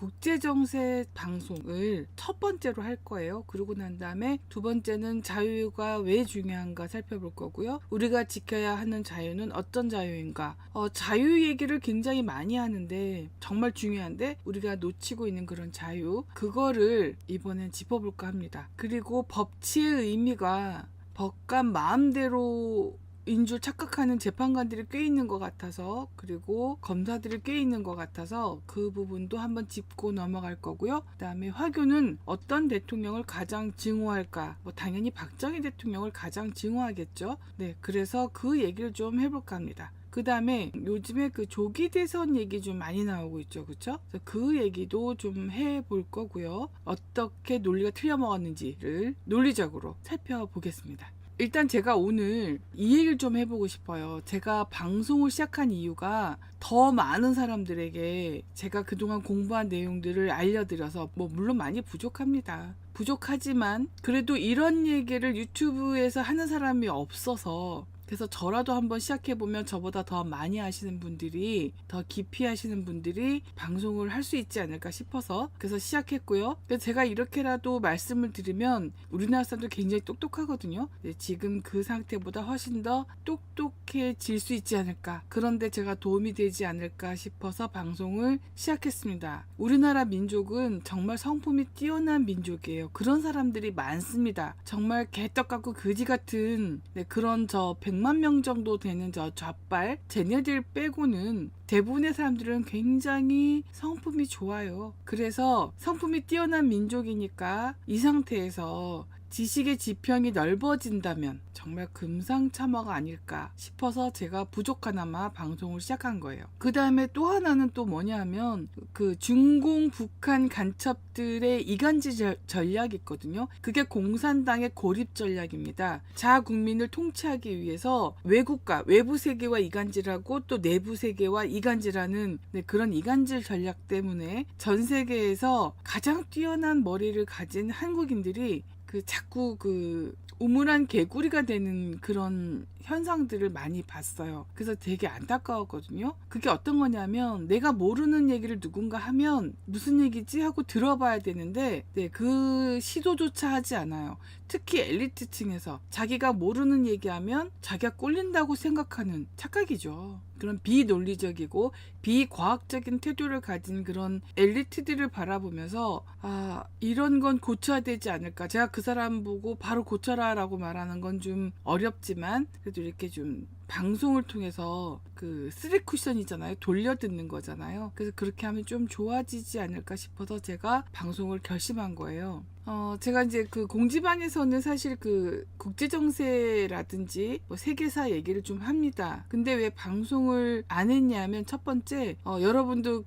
국제정세 방송을 첫 번째로 할 거예요. 그러고 난 다음에 두 번째는 자유가 왜 중요한가 살펴볼 거고요. 우리가 지켜야 하는 자유는 어떤 자유인가. 자유 얘기를 굉장히 많이 하는데 정말 중요한데 우리가 놓치고 있는 그런 자유, 그거를 이번엔 짚어볼까 합니다. 그리고 법치의 의미가 법관 마음대로 인 줄 착각하는 재판관들이 꽤 있는 것 같아서, 그리고 검사들이 꽤 있는 것 같아서 그 부분도 한번 짚고 넘어갈 거고요. 그 다음에 화교는 어떤 대통령을 가장 증오할까? 당연히 박정희 대통령을 가장 증오하겠죠. 네, 그래서 그 얘기를 좀 해볼까 합니다. 그 다음에 요즘에 그 조기 대선 얘기 좀 많이 나오고 있죠, 그쵸? 그 얘기도 좀 해볼 거고요. 어떻게 논리가 틀려먹었는지를 논리적으로 살펴보겠습니다. 일단 제가 오늘 이 얘기를 좀 해보고 싶어요. 제가 방송을 시작한 이유가 더 많은 사람들에게 제가 그동안 공부한 내용들을 알려드려서, 물론 많이 부족합니다. 부족하지만 그래도 이런 얘기를 유튜브에서 하는 사람이 없어서, 그래서 저라도 한번 시작해보면 저보다 더 많이 하시는 분들이, 더 깊이 하시는 분들이 방송을 할 수 있지 않을까 싶어서 그래서 시작했고요. 그래서 제가 이렇게라도 말씀을 드리면 우리나라 사람들 굉장히 똑똑하거든요. 지금 그 상태보다 훨씬 더 똑똑해질 수 있지 않을까, 그런데 제가 도움이 되지 않을까 싶어서 방송을 시작했습니다. 우리나라 민족은 정말 성품이 뛰어난 민족이에요. 그런 사람들이 많습니다. 정말 개떡 같고 거지 같은 그런 100만 명 정도 되는 좌빨, 쟤네들 빼고는 대부분의 사람들은 굉장히 성품이 좋아요. 그래서 성품이 뛰어난 민족이니까 이 상태에서 지식의 지평이 넓어진다면 정말 금상첨화가 아닐까 싶어서 제가 부족하나마 방송을 시작한 거예요. 그 다음에 또 하나는 또 뭐냐 하면 그 중공 북한 간첩들의 이간질 전략이 있거든요. 그게 공산당의 고립 전략입니다. 자국민을 통치하기 위해서 외국과 외부 세계와 이간질하고 또 내부 세계와 이간질하는 그런 이간질 전략 때문에 전 세계에서 가장 뛰어난 머리를 가진 한국인들이 자꾸 우물안 개구리가 되는 그런 현상들을 많이 봤어요. 그래서 되게 안타까웠거든요. 그게 어떤 거냐면 내가 모르는 얘기를 누군가 하면 무슨 얘기지 하고 들어봐야 되는데 그 시도조차 하지 않아요. 특히 엘리트층에서 자기가 모르는 얘기하면 자기가 꼴린다고 생각하는 착각이죠. 그런 비논리적이고 비과학적인 태도를 가진 그런 엘리트들을 바라보면서 이런 건 고쳐야 되지 않을까. 제가 그 사람 보고 바로 고쳐라 라고 말하는 건 좀 어렵지만 그래도 이렇게 좀 방송을 통해서 쓰리 쿠션이잖아요. 돌려듣는 거잖아요. 그래서 그렇게 하면 좀 좋아지지 않을까 싶어서 제가 방송을 결심한 거예요. 제가 이제 공지방에서는 사실 국제정세라든지 세계사 얘기를 좀 합니다. 근데 왜 방송을 안 했냐면, 첫 번째, 여러분도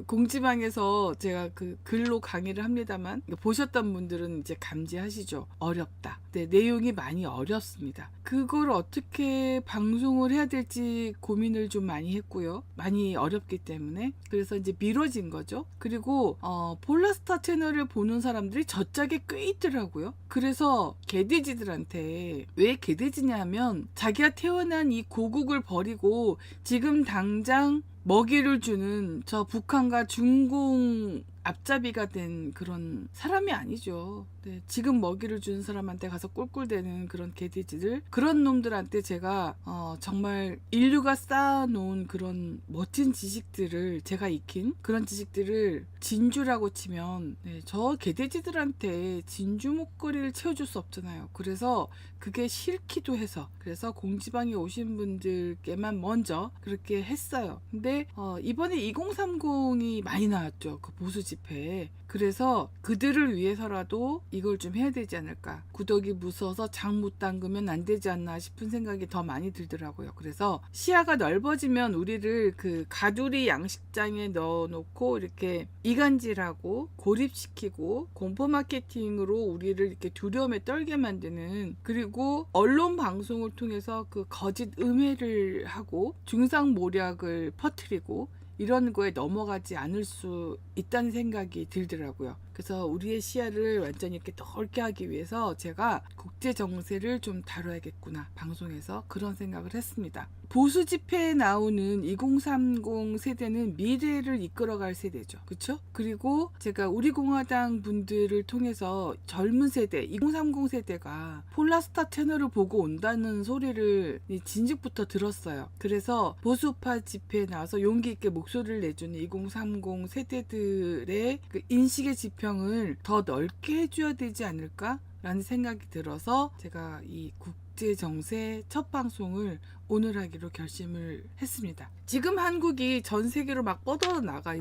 공지방에서 제가 글로 강의를 합니다만, 보셨던 분들은 이제 감지하시죠. 어렵다. 내용이 많이 어렵습니다. 그걸 어떻게 방송을 해야 될지 고민을 좀 많이 했고요. 많이 어렵기 때문에. 그래서 이제 미뤄진 거죠. 그리고, 폴라스타 채널을 보는 사람들이 저짝에 꽤 있더라고요. 그래서 개돼지들한테, 왜 개돼지냐 하면 자기가 태어난 이 고국을 버리고 지금 당장 먹이를 주는 저 북한과 중공 앞잡이가 된 그런 사람이 아니죠. 지금 먹이를 주는 사람한테 가서 꿀꿀대는 그런 개돼지들, 그런 놈들한테 제가 정말 인류가 쌓아놓은 그런 멋진 지식들을, 제가 익힌 그런 지식들을 진주라고 치면 저 개돼지들한테 진주 목걸이를 채워줄 수 없잖아요. 그래서 그게 싫기도 해서, 그래서 공지방에 오신 분들께만 먼저 그렇게 했어요. 근데 이번에 2030이 많이 나왔죠. 보수 집회에. 그래서 그들을 위해서라도 이걸 좀 해야 되지 않을까. 구더기 무서워서 장 못 담그면 안 되지 않나 싶은 생각이 더 많이 들더라고요. 그래서 시야가 넓어지면 우리를 가두리 양식장에 넣어놓고 이렇게 이간질하고 고립시키고 공포 마케팅으로 우리를 이렇게 두려움에 떨게 만드는, 그리고 언론 방송을 통해서 거짓 음해를 하고 중상모략을 퍼뜨리고 이런 거에 넘어가지 않을 수 있다는 생각이 들더라고요. 그래서 우리의 시야를 완전히 이렇게 넓게 하기 위해서 제가 국제 정세를 좀 다뤄야겠구나, 방송에서 그런 생각을 했습니다. 보수 지폐에 나오는 2030 세대는 미래를 이끌어갈 세대죠. 그렇죠? 그리고 제가 우리공화당 분들을 통해서 젊은 세대 2030 세대가 폴라스타 채널을 보고 온다는 소리를 진즉부터 들었어요. 그래서 보수파 집회에 나와서 용기 있게 목소리를 내주는 2030 세대들의 그 인식의 지평을 더 넓게 해줘야 되지 않을까? 라는 생각이 들어서 제가 이 국제정세 첫 방송을 오늘 하기로 결심을 했습니다. 지금 한국이 전 세계로 막 뻗어나가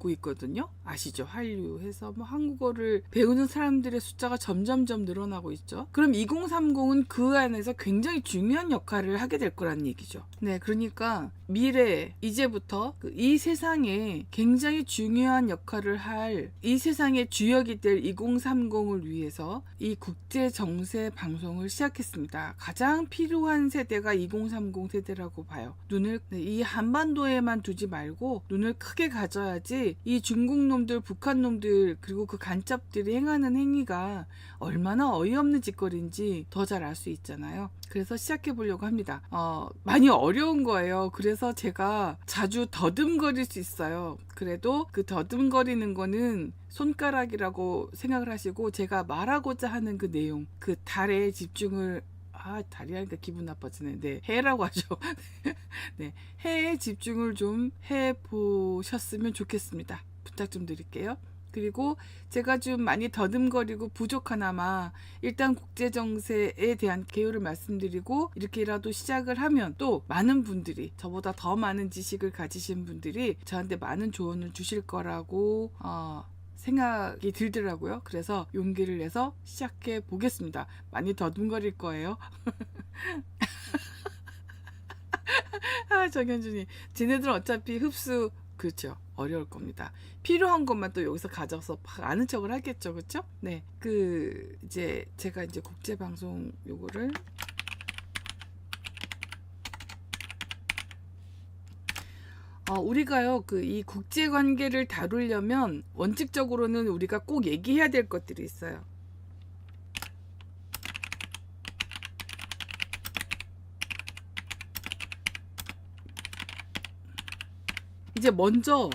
있거든요. 아시죠? 한류해서 뭐 한국어를 배우는 사람들의 숫자가 점점점 늘어나고 있죠. 그럼 2030은 그 안에서 굉장히 중요한 역할을 하게 될 거란 얘기죠. 네, 그러니까 미래 이제부터 이 세상에 굉장히 중요한 역할을 할 이 세상의 주역이 될 2030을 위해서 이 국제 정세 방송을 시작했습니다. 가장 필요한 세대가 2030 세대라고 봐요. 눈을 이 한반도에만 두지 말고 눈을 크게 가져야지 이 중국 놈들, 북한 놈들 그리고 그 간첩들이 행하는 행위가 얼마나 어이없는 짓거리인지 더 잘 알 수 있잖아요. 그래서 시작해 보려고 합니다. 많이 어려운 거예요. 그래서 제가 자주 더듬거릴 수 있어요. 그래도 그 더듬거리는 거는 손가락이라고 생각을 하시고 제가 말하고자 하는 그 내용, 그 달에 집중을 달이 하니까 기분 나빠지네. 네, 해라고 하죠. 네, 해에 집중을 좀 해보셨으면 좋겠습니다. 부탁 좀 드릴게요. 그리고 제가 좀 많이 더듬거리고 부족하나마 일단 국제정세에 대한 개요를 말씀드리고 이렇게라도 시작을 하면 또 많은 분들이 저보다 더 많은 지식을 가지신 분들이 저한테 많은 조언을 주실 거라고 생각이 들더라고요. 그래서 용기를 내서 시작해 보겠습니다. 많이 더듬거릴 거예요. 정현준이 쟤네들은 어차피 흡수 그렇죠. 어려울 겁니다. 필요한 것만 또 여기서 가져서 아는 척을 하겠죠. 그렇죠? 네. 이제 제가 이제 국제 방송 요거를 우리가요, 이 국제 관계를 다루려면 원칙적으로는 우리가 꼭 얘기해야 될 것들이 있어요. 이제 먼저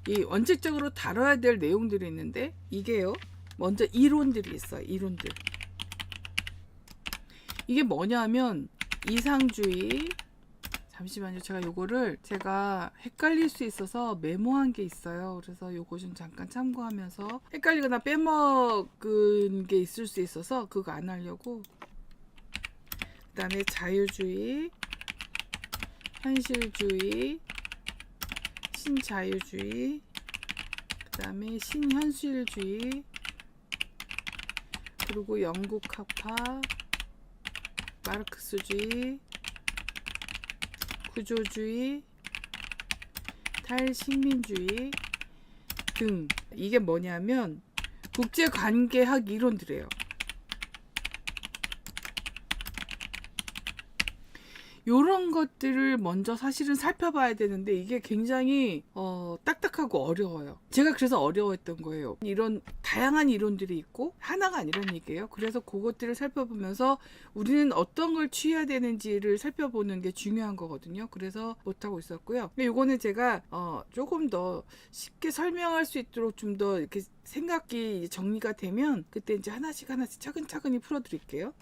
이 원칙적으로 다뤄야 될 내용들이 있는데 이게요. 먼저 이론들이 있어요. 이론들. 이게 뭐냐면 이상주의. 잠시만요. 제가 헷갈릴 수 있어서 메모한 게 있어요. 그래서 요거 좀 잠깐 참고하면서 헷갈리거나 빼먹은 게 있을 수 있어서 그거 안 하려고. 그 다음에 자유주의, 현실주의, 신자유주의, 그 다음에 신현실주의, 그리고 영국학파, 마르크스주의, 구조주의, 탈식민주의 등. 이게 뭐냐면 국제관계학 이론들이에요. 요런 것들을 먼저 사실은 살펴봐야 되는데 이게 굉장히 딱딱하고 어려워요. 제가 그래서 어려웠던 거예요. 이런 다양한 이론들이 있고 하나가 아니라는 얘기예요. 그래서 그것들을 살펴보면서 우리는 어떤 걸 취해야 되는지를 살펴보는 게 중요한 거거든요. 그래서 못하고 있었고요. 요거는 제가 조금 더 쉽게 설명할 수 있도록 좀 더 이렇게 생각이 정리가 되면 그때 이제 하나씩 차근차근히 풀어드릴게요.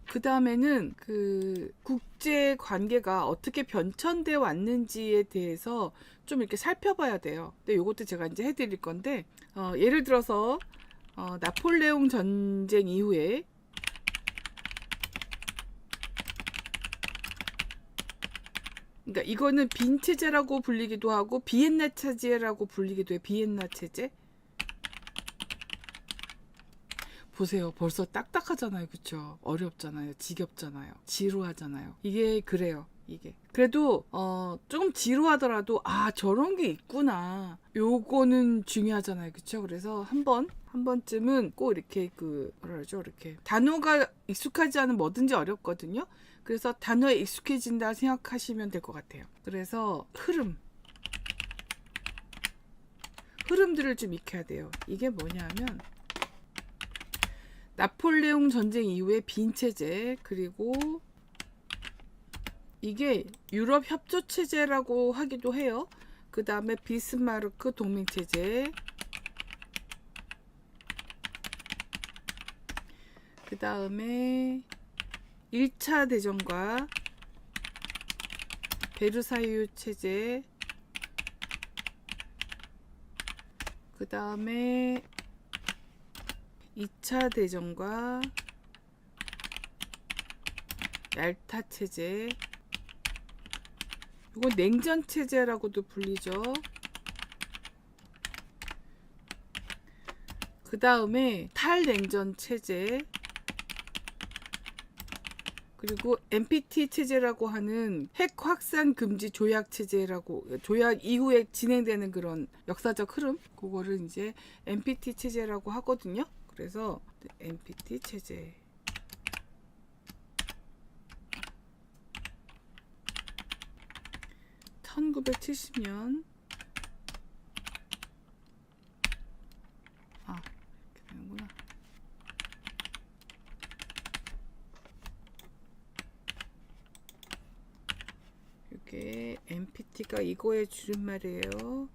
그 다음에는 국제 관계가 어떻게 변천되어 왔는지에 대해서 좀 이렇게 살펴봐야 돼요. 근데 이것도 제가 이제 해드릴 건데, 예를 들어서, 나폴레옹 전쟁 이후에, 그러니까 이거는 빈 체제라고 불리기도 하고, 비엔나 체제라고 불리기도 해요. 비엔나 체제. 보세요. 벌써 딱딱하잖아요. 그쵸? 어렵잖아요. 지겹잖아요. 지루하잖아요. 이게 그래요. 이게. 그래도 조금 지루하더라도 저런 게 있구나. 요거는 중요하잖아요. 그쵸? 그래서 한 번쯤은 꼭 이렇게 뭐라 그러죠? 이렇게 단어가 익숙하지 않은 뭐든지 어렵거든요. 그래서 단어에 익숙해진다 생각하시면 될 것 같아요. 그래서 흐름들을 좀 익혀야 돼요. 이게 뭐냐면 나폴레옹 전쟁 이후의 빈 체제, 그리고 이게 유럽 협조 체제라고 하기도 해요. 그 다음에 비스마르크 동맹 체제, 그 다음에 1차 대전과 베르사유 체제, 그 다음에 2차 대전과 얄타 체제, 이건 냉전 체제라고도 불리죠. 그 다음에 탈냉전 체제, 그리고 NPT 체제라고 하는 핵 확산 금지 조약 체제라고, 조약 이후에 진행되는 그런 역사적 흐름, 그거를 이제 NPT 체제라고 하거든요. 그래서 NPT 체제. (1970년) 이렇게 되는구나. 이게 NPT가 이거의 줄임말이에요.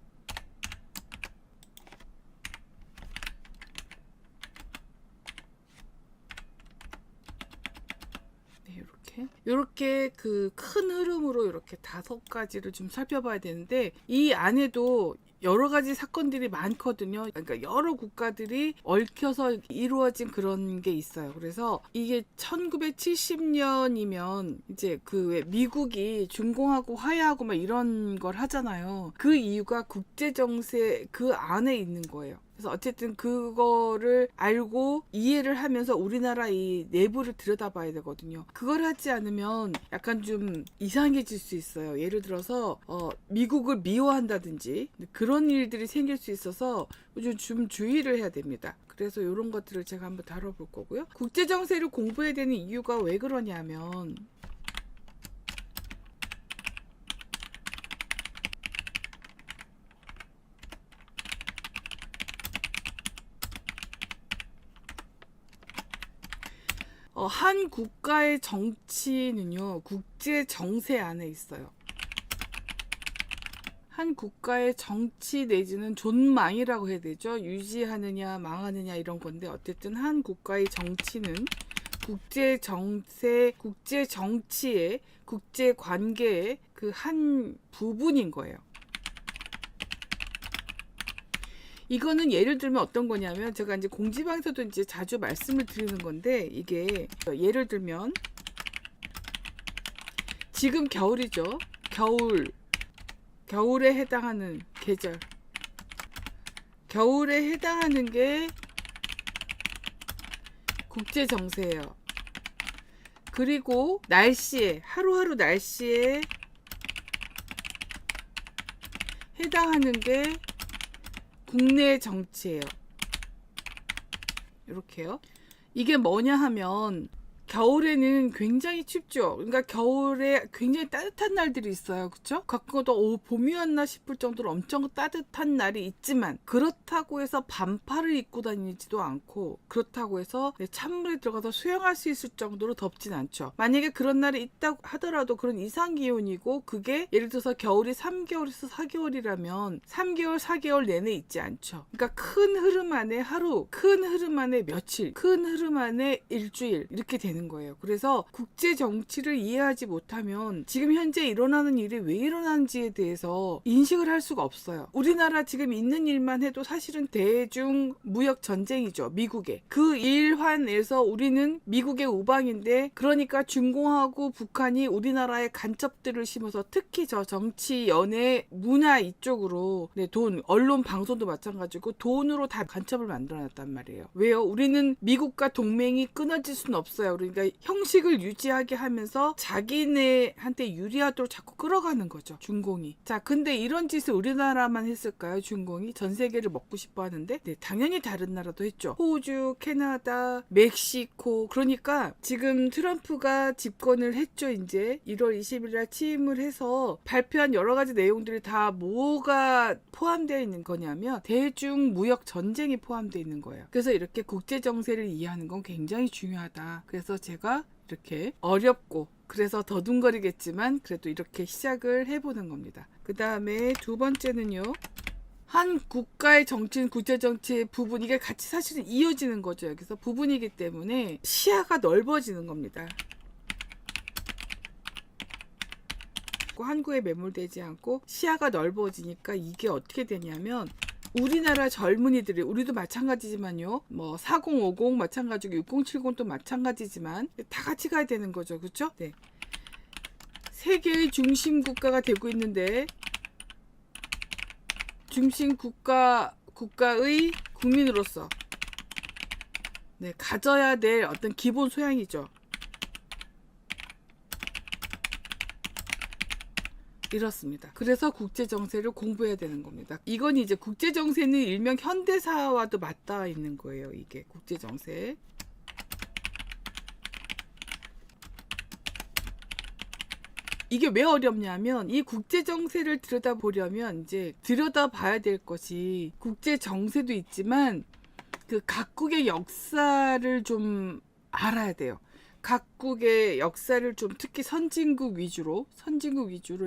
이렇게 그 큰 흐름으로 이렇게 5가지를 좀 살펴봐야 되는데, 이 안에도 여러 가지 사건들이 많거든요. 그러니까 여러 국가들이 얽혀서 이루어진 그런 게 있어요. 그래서 이게 1970년이면 이제 그 왜 미국이 중공하고 화해하고 막 이런 걸 하잖아요. 그 이유가 국제 정세 그 안에 있는 거예요. 그래서 어쨌든 그거를 알고 이해를 하면서 우리나라 이 내부를 들여다봐야 되거든요. 그걸 하지 않으면 약간 좀 이상해질 수 있어요. 예를 들어서 미국을 미워한다든지 그런 일들이 생길 수 있어서 요즘 좀 주의를 해야 됩니다. 그래서 이런 것들을 제가 한번 다뤄볼 거고요. 국제 정세를 공부해야 되는 이유가 왜 그러냐면, 한 국가의 정치는요, 국제 정세 안에 있어요. 한 국가의 정치 내지는 존망이라고 해야 되죠. 유지하느냐 망하느냐 이런 건데, 어쨌든 한 국가의 정치는 국제 정세, 국제 정치의, 국제 관계의 그 한 부분인 거예요. 이거는 예를 들면 어떤 거냐면, 제가 이제 공지방에서도 이제 자주 말씀을 드리는 건데, 이게 예를 들면 지금 겨울이죠. 겨울에 해당하는 계절, 겨울에 해당하는 게 국제 정세예요. 그리고 날씨에, 하루하루 날씨에 해당하는 게 국내 정치예요. 이렇게요. 이게 뭐냐 하면, 겨울에는 굉장히 춥죠. 그러니까 겨울에 굉장히 따뜻한 날들이 있어요. 그쵸? 가끔가다 봄이 왔나 싶을 정도로 엄청 따뜻한 날이 있지만, 그렇다고 해서 반팔을 입고 다니지도 않고, 그렇다고 해서 찬물에 들어가서 수영할 수 있을 정도로 덥진 않죠. 만약에 그런 날이 있다고 하더라도 그런 이상기온이고, 그게 예를 들어서 겨울이 3개월에서 4개월이라면 3개월, 4개월 내내 있지 않죠. 그러니까 큰 흐름 안에 하루, 큰 흐름 안에 며칠, 큰 흐름 안에 일주일, 이렇게 되는 거예요. 그래서 국제 정치를 이해하지 못하면 지금 현재 일어나는 일이 왜 일어나는지에 대해서 인식을 할 수가 없어요. 우리나라 지금 있는 일만 해도 사실은 대중 무역 전쟁이죠. 미국의. 그 일환에서 우리는 미국의 우방인데, 그러니까 중공하고 북한이 우리나라에 간첩들을 심어서, 특히 저 정치, 연예, 문화 이쪽으로 돈, 언론, 방송도 마찬가지고 돈으로 다 간첩을 만들어놨단 말이에요. 왜요? 우리는 미국과 동맹이 끊어질 수는 없어요. 우리 그러니까 형식을 유지하게 하면서 자기네한테 유리하도록 자꾸 끌어가는 거죠, 중공이. 자, 근데 이런 짓을 우리나라만 했을까요? 중공이 전 세계를 먹고 싶어 하는데, 네, 당연히 다른 나라도 했죠. 호주, 캐나다, 멕시코. 그러니까 지금 트럼프가 집권을 했죠. 이제 1월 20일 날 취임을 해서 발표한 여러 가지 내용들이 다 뭐가 포함되어 있는 거냐면 대중 무역 전쟁이 포함되어 있는 거예요. 그래서 이렇게 국제 정세를 이해하는 건 굉장히 중요하다. 그래서 제가 이렇게 어렵고 그래서 더듬거리겠지만 그래도 이렇게 시작을 해보는 겁니다. 그 다음에 두 번째는요. 한 국가의 정치는 국제정치의 부분, 이게 같이 사실은 이어지는 거죠. 여기서 부분이기 때문에 시야가 넓어지는 겁니다. 한국에 매몰되지 않고 시야가 넓어지니까 이게 어떻게 되냐면 우리나라 젊은이들이, 우리도 마찬가지지만요, 뭐 4050 마찬가지고 6070도 마찬가지지만 다 같이 가야 되는 거죠. 그렇죠? 네. 세계의 중심 국가가 되고 있는데 중심 국가의 국민으로서 네, 가져야 될 어떤 기본 소양이죠. 이렇습니다. 그래서 국제정세를 공부해야 되는 겁니다. 이건 이제 국제정세는 일명 현대사와도 맞닿아 있는 거예요. 이게 국제정세. 이게 왜 어렵냐면 이 국제정세를 들여다보려면 이제 들여다봐야 될 것이 국제정세도 있지만 그 각국의 역사를 좀 알아야 돼요. 각국의 역사를 좀 특히 선진국 위주로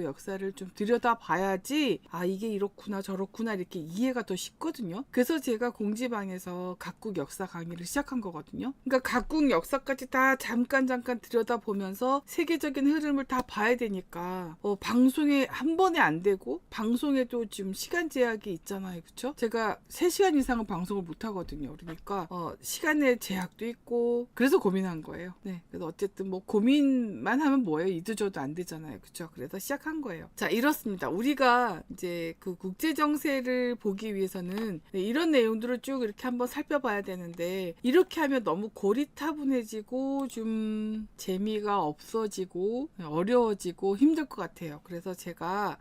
역사를 좀 들여다봐야지 아 이게 이렇구나 저렇구나 이렇게 이해가 더 쉽거든요. 그래서 제가 공지방에서 각국 역사 강의를 시작한 거거든요. 그러니까 각국 역사까지 다 잠깐 들여다보면서 세계적인 흐름을 다 봐야 되니까 방송에 한 번에 안 되고 방송에도 지금 시간 제약이 있잖아요. 그렇죠? 제가 3시간 이상은 방송을 못 하거든요. 그러니까 시간의 제약도 있고 그래서 고민한 거예요. 네. 그래서 어쨌든 뭐 고민만 하면 뭐예요? 이도저도 안 되잖아요. 그렇죠? 그래서 시작한 거예요. 자, 이렇습니다. 우리가 이제 그 국제 정세를 보기 위해서는 이런 내용들을 쭉 이렇게 한번 살펴봐야 되는데 이렇게 하면 너무 고리타분해지고 좀 재미가 없어지고 어려워지고 힘들 것 같아요. 그래서 제가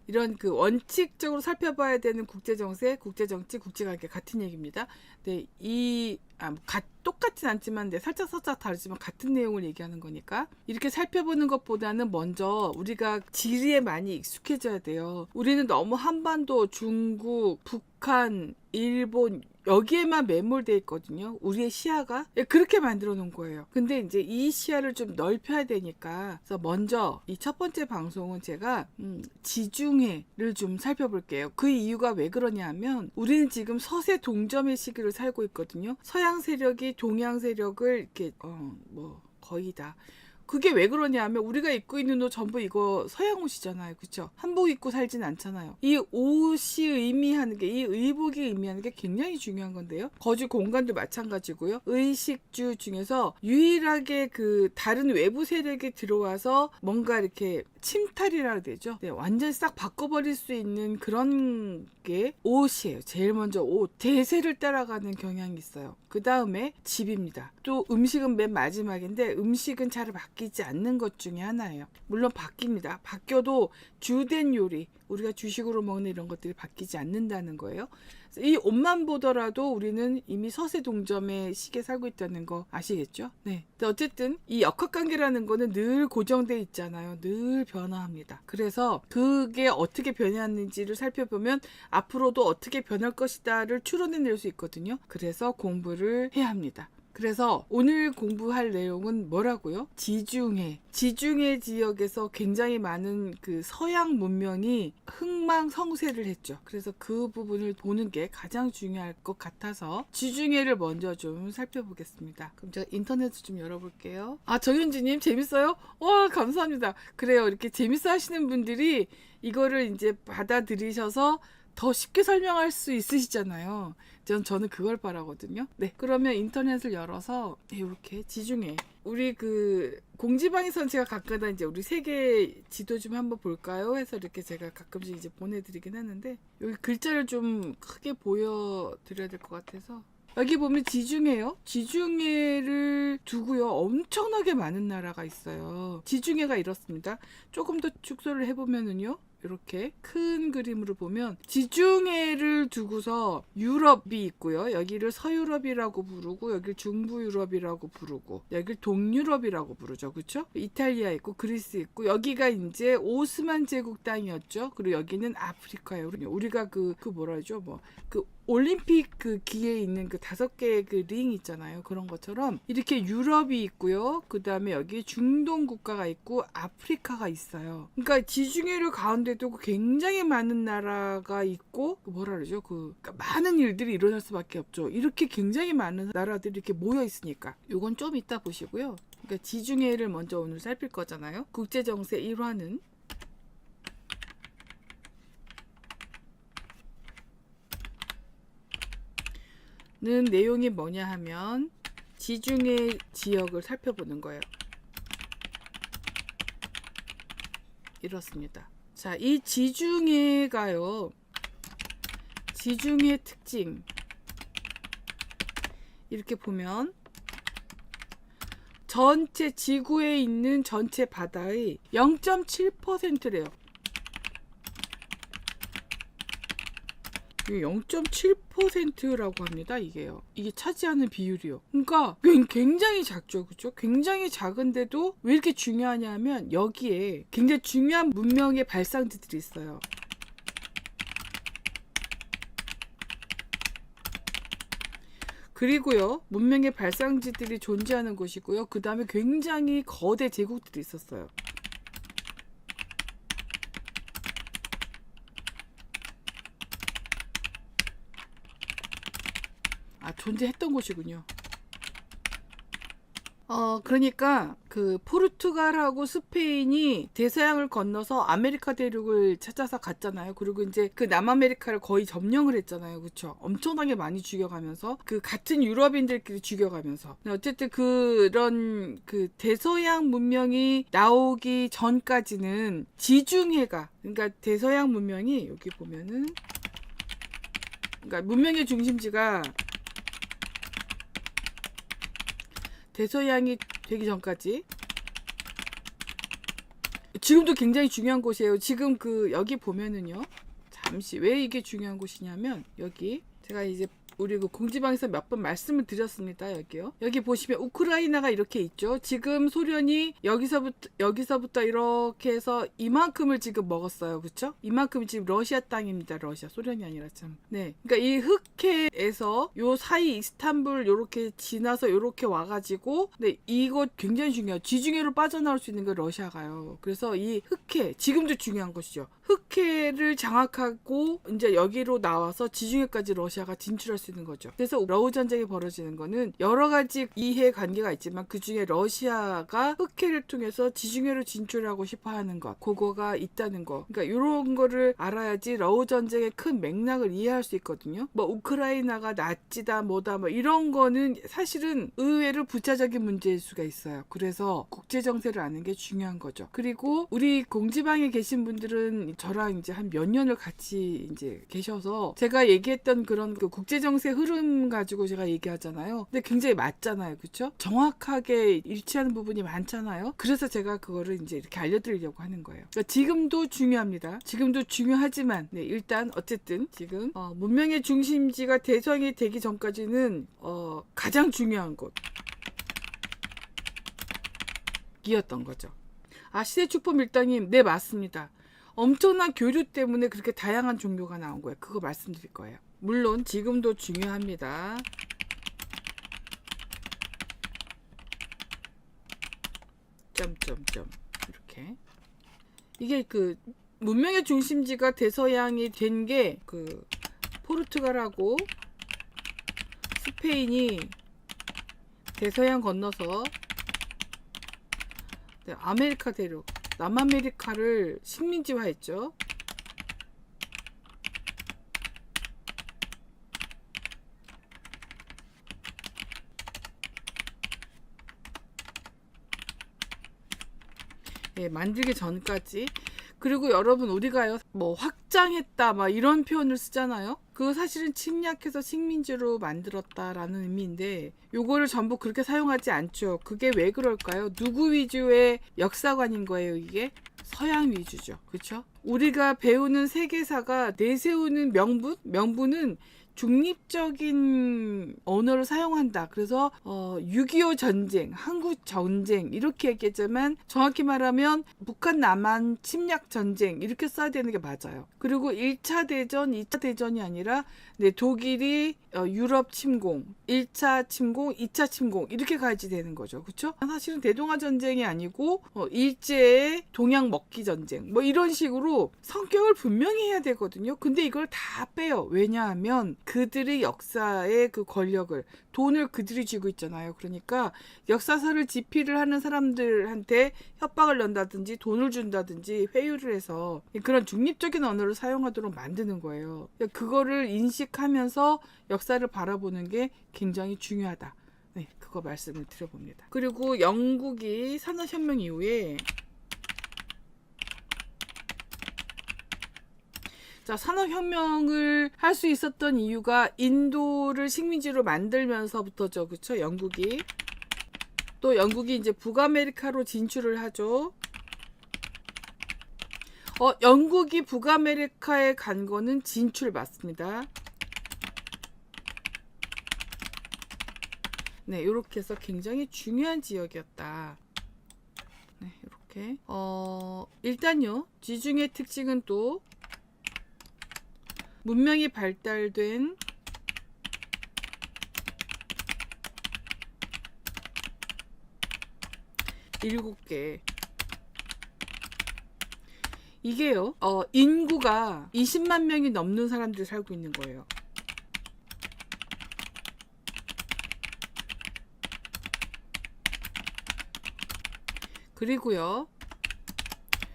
이런 그 원칙적으로 살펴봐야 되는 국제 정세, 국제 정치, 국제 관계 같은 얘기입니다. 네, 똑같진 않지만 살짝 다르지만 같은 내용을 얘기하는 거니까 이렇게 살펴보는 것보다는 먼저 우리가 지리에 많이 익숙해져야 돼요. 우리는 너무 한반도, 중국, 북한, 일본 여기에만 매몰돼 있거든요. 우리의 시야가 그렇게 만들어 놓은 거예요. 근데 이제 이 시야를 좀 넓혀야 되니까 그래서 먼저 이 첫 번째 방송은 제가 지중해를 좀 살펴볼게요. 그 이유가 왜 그러냐 하면 우리는 지금 서세 동점의 시기를 살고 있거든요. 서양 세력이 동양 세력을 이렇게 거의 다 그게 왜 그러냐 하면 우리가 입고 있는 옷 전부 이거 서양 옷이잖아요. 그렇죠? 한복 입고 살진 않잖아요. 이 옷이 의미하는 게, 이 의복이 의미하는 게 굉장히 중요한 건데요. 거주 공간도 마찬가지고요. 의식주 중에서 유일하게 그 다른 외부 세력이 들어와서 뭔가 이렇게 침탈이라 해야 되죠. 네, 완전히 싹 바꿔버릴 수 있는 그런 게 옷이에요. 제일 먼저 옷. 대세를 따라가는 경향이 있어요. 그 다음에 집입니다. 또 음식은 맨 마지막인데 음식은 잘 바뀌지 않는 것 중에 하나예요. 물론 바뀝니다. 바뀌어도 주된 요리, 우리가 주식으로 먹는 이런 것들이 바뀌지 않는다는 거예요. 이 옷만 보더라도 우리는 이미 서세 동점의 시기에 살고 있다는 거 아시겠죠? 네. 어쨌든 이 역학관계라는 거는 늘 고정돼 있잖아요. 늘 변화합니다. 그래서 그게 어떻게 변했는지를 살펴보면 앞으로도 어떻게 변할 것이다를 추론해낼 수 있거든요. 그래서 공부를 해야 합니다. 그래서 오늘 공부할 내용은 뭐라고요? 지중해 지역에서 굉장히 많은 그 서양 문명이 흥망성쇠를 했죠. 그래서 그 부분을 보는 게 가장 중요할 것 같아서 지중해를 먼저 좀 살펴보겠습니다. 그럼 제가 인터넷을 좀 열어볼게요. 아, 정윤지님 재밌어요? 와, 감사합니다. 그래요. 이렇게 재밌어 하시는 분들이 이거를 이제 받아들이셔서 더 쉽게 설명할 수 있으시잖아요. 저는 그걸 바라거든요. 네, 그러면 인터넷을 열어서 이렇게 지중해 우리 그 공지방에선 제가 가끔은 이제 우리 세계 지도 좀 한번 볼까요? 해서 이렇게 제가 가끔씩 이제 보내드리긴 하는데 여기 글자를 좀 크게 보여드려야 될 것 같아서 여기 보면 지중해요. 지중해를 두고요. 엄청나게 많은 나라가 있어요. 지중해가 이렇습니다. 조금 더 축소를 해보면은요. 이렇게 큰 그림으로 보면 지중해를 두고서 유럽이 있고요. 여기를 서유럽이라고 부르고 여기를 중부유럽이라고 부르고 여기를 동유럽이라고 부르죠. 그렇죠? 이탈리아 있고 그리스 있고 여기가 이제 오스만 제국 땅이었죠. 그리고 여기는 아프리카예요. 우리가 그 뭐라 하죠? 그 올림픽 그 기에 있는 그 5개의 그 링 있잖아요. 그런 것처럼 이렇게 유럽이 있고요. 그 다음에 여기 중동 국가가 있고 아프리카가 있어요. 그러니까 지중해를 가운데 두고 굉장히 많은 나라가 있고 뭐라 그러죠? 그러니까 많은 일들이 일어날 수밖에 없죠. 이렇게 굉장히 많은 나라들이 이렇게 모여 있으니까. 이건 좀 이따 보시고요. 그러니까 지중해를 먼저 오늘 살필 거잖아요. 국제정세 1화는 내용이 뭐냐 하면 지중해 지역을 살펴보는 거예요. 이렇습니다. 자, 이 지중해가요. 지중해 특징 이렇게 보면 전체 지구에 있는 전체 바다의 0.7%래요. 0.7%라고 합니다. 이게요. 이게 차지하는 비율이요. 그러니까 굉장히 작죠. 그렇죠? 굉장히 작은데도 왜 이렇게 중요하냐면 여기에 굉장히 중요한 문명의 발상지들이 있어요. 그리고요. 문명의 발상지들이 존재하는 곳이고요. 그 다음에 굉장히 거대 제국들이 있었어요. 존재했던 곳이군요. 그러니까 그 포르투갈하고 스페인이 대서양을 건너서 아메리카 대륙을 찾아서 갔잖아요. 그리고 이제 그 남아메리카를 거의 점령을 했잖아요. 그렇죠? 엄청나게 많이 죽여가면서 그 같은 유럽인들끼리 죽여가면서 어쨌든 그런 그 대서양 문명이 나오기 전까지는 지중해가 그러니까 대서양 문명이 여기 보면은 그러니까 문명의 중심지가 대서양이 되기 전까지 지금도 굉장히 중요한 곳이에요. 지금 여기 보면은요. 잠시 왜 이게 중요한 곳이냐면 여기 제가 이제 우리 그 공지방에서 몇 번 말씀을 드렸습니다. 여기요. 여기 보시면 우크라이나가 이렇게 있죠. 지금 소련이 여기서부터 이렇게 해서 이만큼을 지금 먹었어요. 그렇죠? 이만큼이 지금 러시아 땅입니다. 러시아. 소련이 아니라 참. 네. 그러니까 이 흑해에서 요 사이 이스탄불 요렇게 지나서 요렇게 와가지고 네, 이거 굉장히 중요해요. 지중해로 빠져나올 수 있는 게 러시아가요. 그래서 이 흑해 지금도 중요한 것이죠. 흑해를 장악하고 이제 여기로 나와서 지중해까지 러시아가 진출할 수 있는 거죠. 그래서 러우 전쟁이 벌어지는 거는 여러 가지 이해 관계가 있지만 그 중에 러시아가 흑해를 통해서 지중해로 진출하고 싶어 하는 것, 그거가 있다는 거. 그러니까 이런 거를 알아야지 러우 전쟁의 큰 맥락을 이해할 수 있거든요. 뭐 우크라이나가 나치다 뭐다 뭐 이런 거는 사실은 의외로 부차적인 문제일 수가 있어요. 그래서 국제 정세를 아는 게 중요한 거죠. 그리고 우리 공지방에 계신 분들은 저랑 이제 한 몇 년을 같이 이제 계셔서 제가 얘기했던 그런 그 국제 정세 흐름 가지고 제가 얘기하잖아요. 근데 굉장히 맞잖아요. 그렇죠? 정확하게 일치하는 부분이 많잖아요. 그래서 제가 그거를 이제 이렇게 알려드리려고 하는 거예요. 그러니까 지금도 중요합니다. 지금도 중요하지만 네, 일단 어쨌든 지금 문명의 중심지가 대성이 되기 전까지는 가장 중요한 곳이었던 거죠. 시대축포 밀당님, 네 맞습니다. 엄청난 교류 때문에 그렇게 다양한 종교가 나온 거예요. 그거 말씀드릴 거예요. 물론 지금도 중요합니다. 점점점 이렇게 이게 그 문명의 중심지가 대서양이 된 게 그 포르투갈하고 스페인이 대서양 건너서 아메리카 대륙 남아메리카를 식민지화했죠. 예, 만들기 전까지 그리고 여러분 우리가요 뭐 확장했다 막 이런 표현을 쓰잖아요. 그거 사실은 침략해서 식민지로 만들었다라는 의미인데 요거를 전부 그렇게 사용하지 않죠. 그게 왜 그럴까요? 누구 위주의 역사관인 거예요 이게? 서양 위주죠. 그렇죠? 우리가 배우는 세계사가 내세우는 명분은 중립적인 언어를 사용한다. 그래서 6.25 전쟁, 한국 전쟁 이렇게 얘기했지만 정확히 말하면 북한 남한 침략 전쟁 이렇게 써야 되는 게 맞아요. 그리고 1차 대전, 2차 대전이 아니라 독일이 유럽 침공, 1차 침공, 2차 침공 이렇게 가야지 되는 거죠. 그렇죠? 사실은 대동아 전쟁이 아니고 일제의 동양 먹기 전쟁 뭐 이런 식으로 성격을 분명히 해야 되거든요. 근데 이걸 다 빼요. 왜냐하면 그들의 역사의 그 권력을 돈을 그들이 쥐고 있잖아요. 그러니까 역사서를 집필을 하는 사람들한테 협박을 넣는다든지 돈을 준다든지 회유를 해서 그런 중립적인 언어를 사용하도록 만드는 거예요. 그거를 인식하면서 역사를 바라보는 게 굉장히 중요하다. 네, 그거 말씀을 드려봅니다. 그리고 영국이 산업혁명 이후에 자, 산업혁명을 할 수 있었던 이유가 인도를 식민지로 만들면서부터죠. 그쵸? 영국이. 또 영국이 이제 북아메리카로 진출을 하죠. 영국이 북아메리카에 간 거는 진출 맞습니다. 네, 이렇게 해서 굉장히 중요한 지역이었다. 네, 이렇게. 일단요, 지중해 특징은 또 문명이 발달된 일곱 개. 이게요, 인구가 20만 명이 넘는 사람들이 살고 있는 거예요. 그리고요,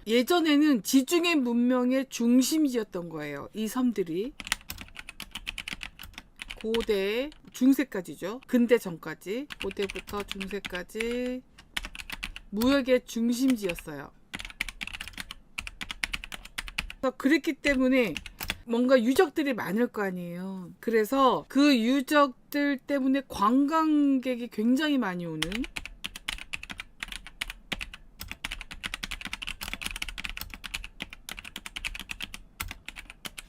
예전에는 지중해 문명의 중심지였던 거예요. 이 섬들이. 고대, 중세까지죠. 근대 전까지. 고대부터 중세까지 무역의 중심지였어요. 그랬기 때문에 뭔가 유적들이 많을 거 아니에요. 그래서 그 유적들 때문에 관광객이 굉장히 많이 오는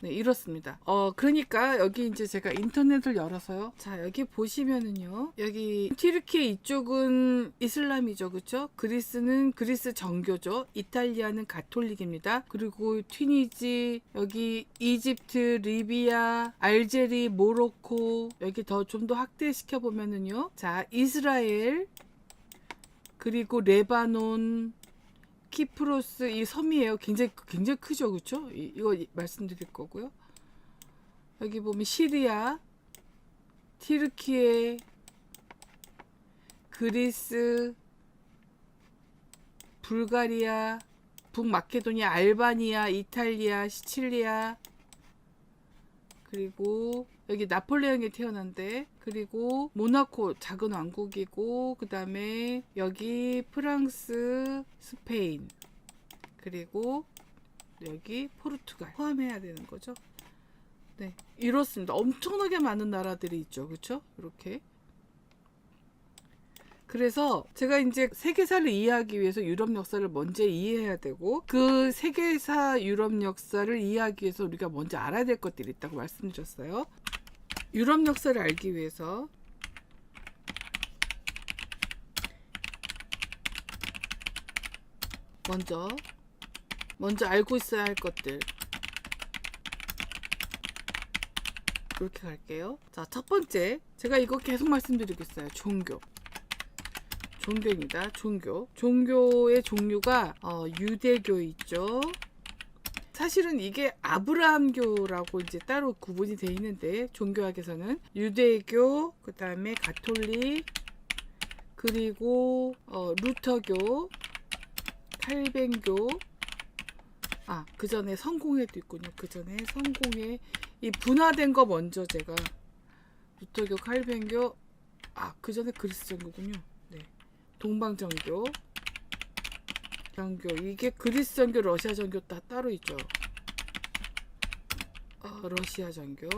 네, 이렇습니다. 그러니까 여기 이제 제가 인터넷을 열어서요. 자, 여기 보시면은요. 여기 튀르키예 이쪽은 이슬람이죠. 그쵸? 그리스는 그리스 정교죠. 이탈리아는 가톨릭입니다. 그리고 튀니지, 여기 이집트, 리비아, 알제리, 모로코, 여기 좀 더 확대시켜 보면은요. 자, 이스라엘, 그리고 레바논, 키프로스 이 섬이에요. 굉장히 크죠, 그렇죠? 이거 말씀드릴 거고요. 여기 보면 시리아, 튀르키예, 그리스, 불가리아, 북마케도니아, 알바니아, 이탈리아, 시칠리아, 그리고 여기 나폴레옹이 태어난데, 그리고 모나코 작은 왕국이고, 그 다음에 여기 프랑스, 스페인, 그리고 여기 포르투갈 포함해야 되는 거죠. 네, 이렇습니다. 엄청나게 많은 나라들이 있죠. 그렇죠? 이렇게. 그래서 제가 이제 세계사를 이해하기 위해서 유럽 역사를 먼저 이해해야 되고, 그 세계사 유럽 역사를 이해하기 위해서 우리가 먼저 알아야 될 것들이 있다고 말씀드렸어요. 유럽 역사를 알기 위해서 먼저 알고 있어야 할 것들 이렇게 갈게요. 자, 첫 번째, 제가 이거 계속 말씀드리고 있어요. 종교입니다. 종교의 종류가 유대교 있죠. 사실은 이게 아브라함교라고 이제 따로 구분이 돼 있는데, 종교학에서는 유대교, 그 다음에 가톨릭, 그리고 루터교, 칼뱅교, 그 전에 성공회도 있군요. 그 전에 성공회, 이 분화된 거 먼저 제가 루터교, 칼뱅교, 그 전에 그리스 정교군요. 네, 동방정교, 정교. 이게 그리스 정교, 러시아 정교 다 따로 있죠. 러시아 정교.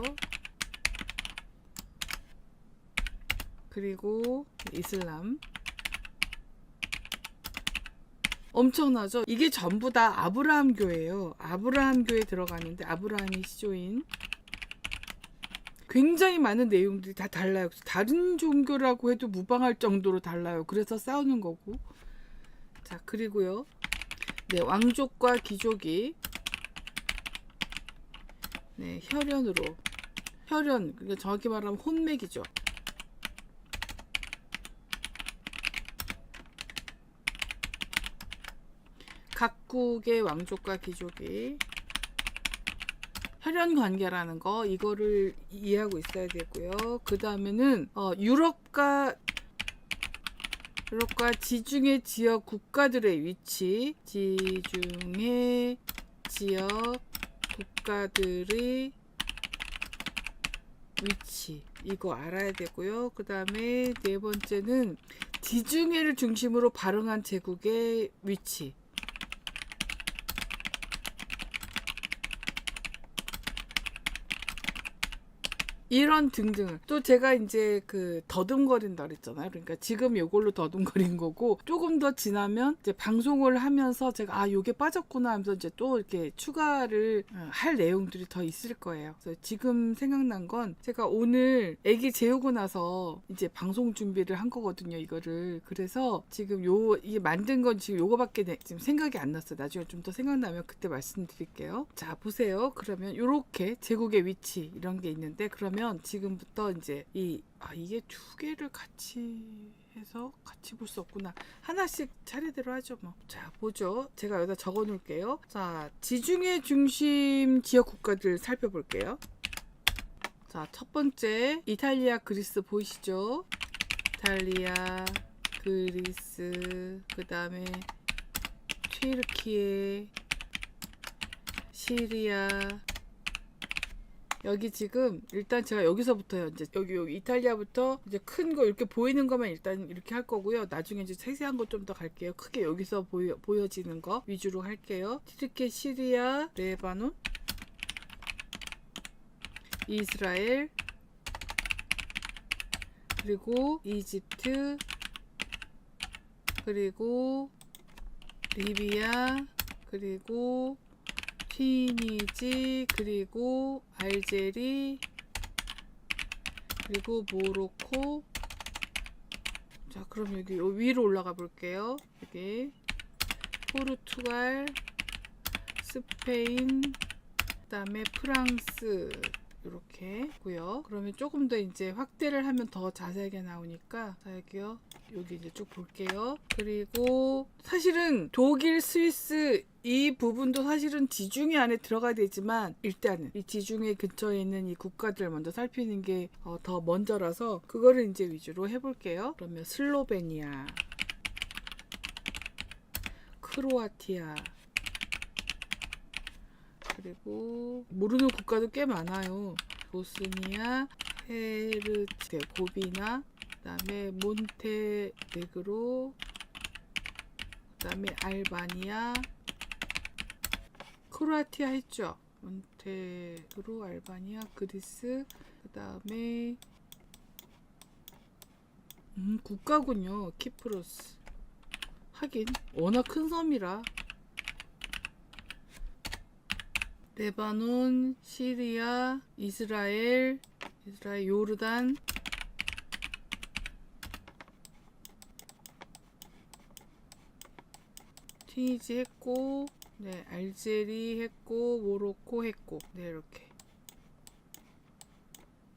그리고 이슬람. 엄청나죠? 이게 전부 다 아브라함교예요. 아브라함교에 들어가는데 아브라함이 시조인. 굉장히 많은 내용들이 다 달라요. 다른 종교라고 해도 무방할 정도로 달라요. 그래서 싸우는 거고. 자, 그리고요. 네, 왕족과 귀족이 네, 혈연으로. 혈연, 그러니까 정확히 말하면 혼맥이죠. 각국의 왕족과 귀족이 혈연 관계라는 거, 이거를 이해하고 있어야 되고요. 그 다음에는 유럽과 지중해 지역 국가들의 위치, 지중해 지역 국가들의 위치, 이거 알아야 되고요. 그 다음에 네 번째는 지중해를 중심으로 발흥한 제국의 위치. 이런 등등을. 또 제가 이제 더듬거린다 그랬잖아요. 그러니까 지금 요걸로 더듬거린 거고, 조금 더 지나면 이제 방송을 하면서 제가 요게 빠졌구나 하면서 이제 또 이렇게 추가를 할 내용들이 더 있을 거예요. 그래서 지금 생각난 건 제가 오늘 애기 재우고 나서 이제 방송 준비를 한 거거든요, 이거를. 그래서 지금 이게 만든 건 지금 요거밖에 지금 생각이 안 났어요. 나중에 좀 더 생각나면 그때 말씀드릴게요. 자, 보세요. 그러면 요렇게 제국의 위치 이런 게 있는데, 그러면 지금부터 이제 이게 두 개를 같이 해서 같이 볼 수 없구나. 하나씩 차례대로 하죠 뭐. 자, 보죠. 제가 여기다 적어 놓을게요. 자, 지중해 중심 지역 국가들 살펴볼게요. 자, 첫 번째 이탈리아, 그리스 보이시죠? 이탈리아, 그리스, 그 다음에 튀르키예, 시리아. 여기 지금 일단 제가 여기서부터요. 이제 여기 이탈리아부터 이제 큰 거 이렇게 보이는 거만 일단 이렇게 할 거고요. 나중에 이제 세세한 거 좀 더 갈게요. 크게 여기서 보여지는 거 위주로 할게요. 튀르키예, 시리아, 레바논, 이스라엘, 그리고 이집트, 그리고 리비아, 그리고 튀니지, 그리고 알제리, 그리고 모로코. 자, 그럼 여기 위로 올라가 볼게요. 여기 포르투갈, 스페인, 그 다음에 프랑스, 이렇게 고요. 그러면 조금 더 이제 확대를 하면 더 자세하게 나오니까, 자, 여기요. 여기 이제 쭉 볼게요. 그리고 사실은 독일, 스위스 이 부분도 사실은 지중해 안에 들어가야 되지만, 일단은 이 지중해 근처에 있는 이 국가들 먼저 살피는 게 더 먼저라서 그거를 이제 위주로 해볼게요. 그러면 슬로베니아, 크로아티아, 그리고 모르는 국가도 꽤 많아요. 보스니아, 헤르체고비나, 그 다음에 몬테네그로, 그 다음에 알바니아, 크로아티아 했죠. 몬테네그로, 알바니아, 그리스, 그 다음에 국가군요. 키프로스. 하긴 워낙 큰 섬이라. 레바논, 시리아, 이스라엘, 요르단, 튀니지 했고, 네, 알제리 했고, 모로코 했고, 네, 이렇게.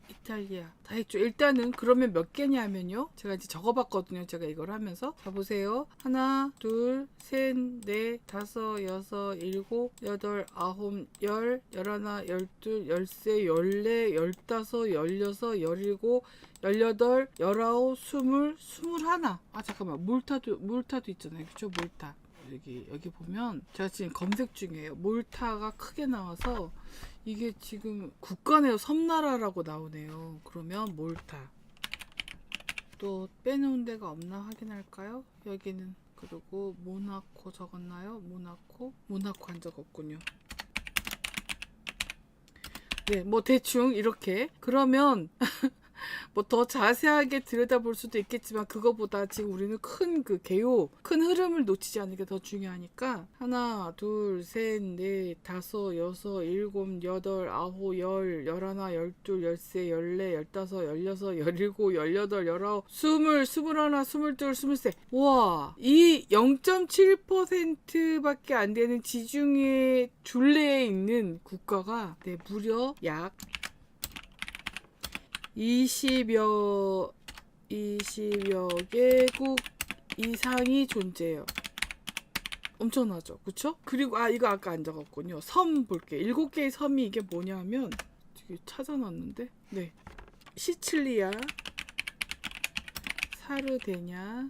이탈리아 다 했죠. 일단은 그러면 몇 개냐면요, 제가 이제 적어봤거든요. 제가 이걸 하면서. 자, 보세요. 하나, 둘, 셋, 넷, 다섯, 여섯, 일곱, 여덟, 아홉, 열, 열하나, 열둘, 열세, 열네, 열다섯, 열여섯, 열일곱, 열여덟, 열아홉, 스물, 스물하나. 잠깐만, 몰타도 있잖아요. 그쵸? 몰타. 여기 보면 제가 지금 검색 중이에요. 몰타가 크게 나와서 이게 지금 국가네요. 섬나라라고 나오네요. 그러면 몰타. 또 빼놓은 데가 없나 확인할까요? 여기는 그리고 모나코 적었나요? 모나코 안 적었군요. 네, 뭐 대충 이렇게. 그러면 뭐 더 자세하게 들여다볼 수도 있겠지만 그거보다 지금 우리는 큰 그 개요, 큰 흐름을 놓치지 않는 게 더 중요하니까 하나, 둘, 셋, 넷, 다섯, 여섯, 일곱, 여덟, 아홉, 열, 열하나, 열둘, 열세, 열네, 열다섯, 열여섯, 열일곱, 열여덟, 열아홉, 스물, 스물하나, 스물둘, 스물셋. 와, 이 0.7%밖에 안 되는 지중해 둘레에 있는 국가가 네, 무려 약 20여 개국 이상이 존재해요. 엄청나죠? 그쵸? 그리고 이거 아까 안 적었군요. 섬 볼게요. 7개의 섬이 이게 뭐냐면 되게 찾아놨는데 네, 시칠리아, 사르데냐,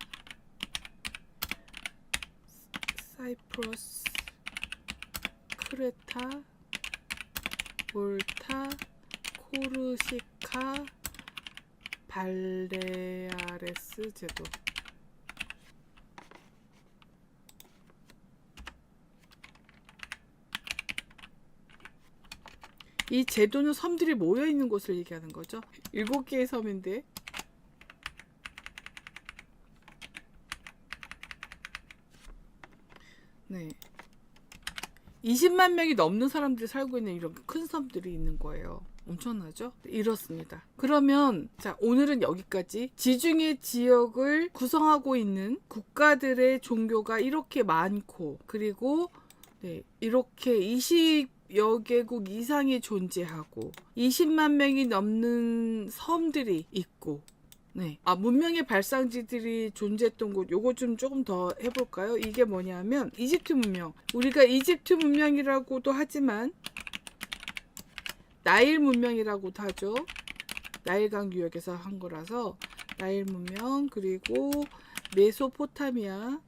사이프러스, 크레타, 몰타, 코르시카, 발레아레스 제도. 이 제도는 섬들이 모여 있는 곳을 얘기하는 거죠. 7개의 섬인데 네, 20만 명이 넘는 사람들이 살고 있는 이런 큰 섬들이 있는 거예요. 엄청나죠? 이렇습니다. 그러면 자, 오늘은 여기까지. 지중해 지역을 구성하고 있는 국가들의 종교가 이렇게 많고, 그리고 네, 이렇게 20여 개국 이상이 존재하고 20만 명이 넘는 섬들이 있고, 네. 문명의 발상지들이 존재했던 곳, 요거 좀 조금 더 해볼까요? 이게 뭐냐면 이집트 문명. 우리가 이집트 문명이라고도 하지만 나일 문명이라고도 하죠. 나일강 유역에서 한 거라서 나일 문명, 그리고 메소포타미아,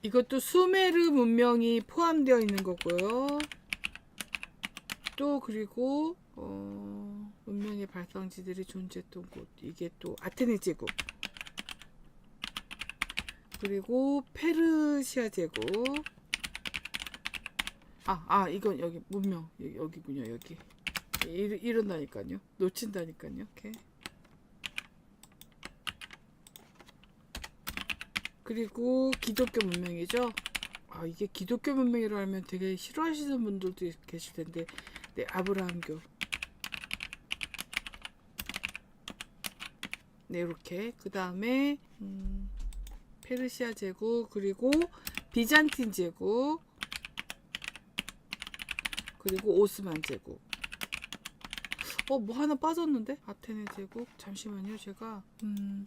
이것도 수메르 문명이 포함되어 있는 거고요. 또 그리고 문명의 발상지들이 존재했던 곳, 이게 또 아테네 제국, 그리고 페르시아 제국. 이건 여기 문명 여기군요. 여기 이런다니까요. 놓친다니까요. 이렇게. 그리고 기독교 문명이죠. 이게 기독교 문명이라 하면 되게 싫어하시는 분들도 계실 텐데, 네, 아브라함교. 네, 이렇게. 그 다음에 페르시아 제국, 그리고 비잔틴 제국, 그리고 오스만 제국. 뭐 하나 빠졌는데? 아테네 제국. 잠시만요. 제가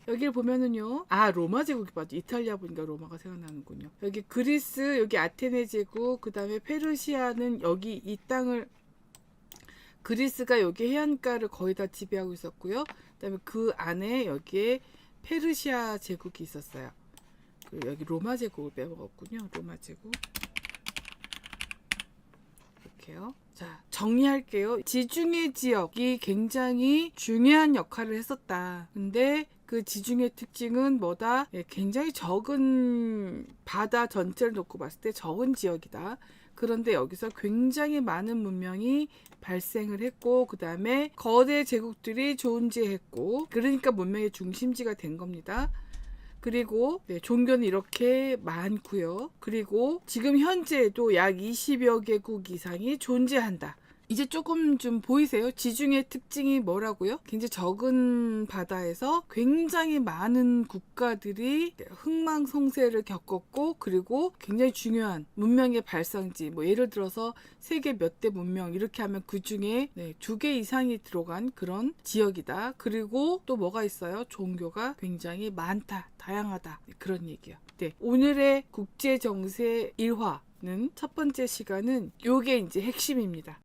여기를 보면은요. 로마 제국이 빠져. 이탈리아 보니까 로마가 생각나는군요. 여기 그리스, 여기 아테네 제국, 그 다음에 페르시아는 여기 이 땅을, 그리스가 여기 해안가를 거의 다 지배하고 있었고요. 그 다음에 그 안에 여기에 페르시아 제국이 있었어요. 그리고 여기 로마 제국을 빼먹었군요. 로마 제국. 이렇게요. 자, 정리할게요. 지중해 지역이 굉장히 중요한 역할을 했었다. 근데 그 지중해 특징은 뭐다? 굉장히 적은, 바다 전체를 놓고 봤을 때 적은 지역이다. 그런데 여기서 굉장히 많은 문명이 발생을 했고, 그 다음에 거대 제국들이 존재했고, 그러니까 문명의 중심지가 된 겁니다. 그리고 종교는 이렇게 많고요. 그리고 지금 현재에도 약 20여 개국 이상이 존재한다. 이제 조금 좀 보이세요? 지중해 특징이 뭐라고요? 굉장히 적은 바다에서 굉장히 많은 국가들이 흥망성쇠를 겪었고, 그리고 굉장히 중요한 문명의 발상지, 예를 들어서 세계 몇 대 문명 이렇게 하면 그 중에 2개 이상이 들어간 그런 지역이다. 그리고 또 뭐가 있어요? 종교가 굉장히 많다, 다양하다, 그런 얘기예요. 오늘의 국제정세 1화 첫 번째 시간은 요게 이제 핵심입니다.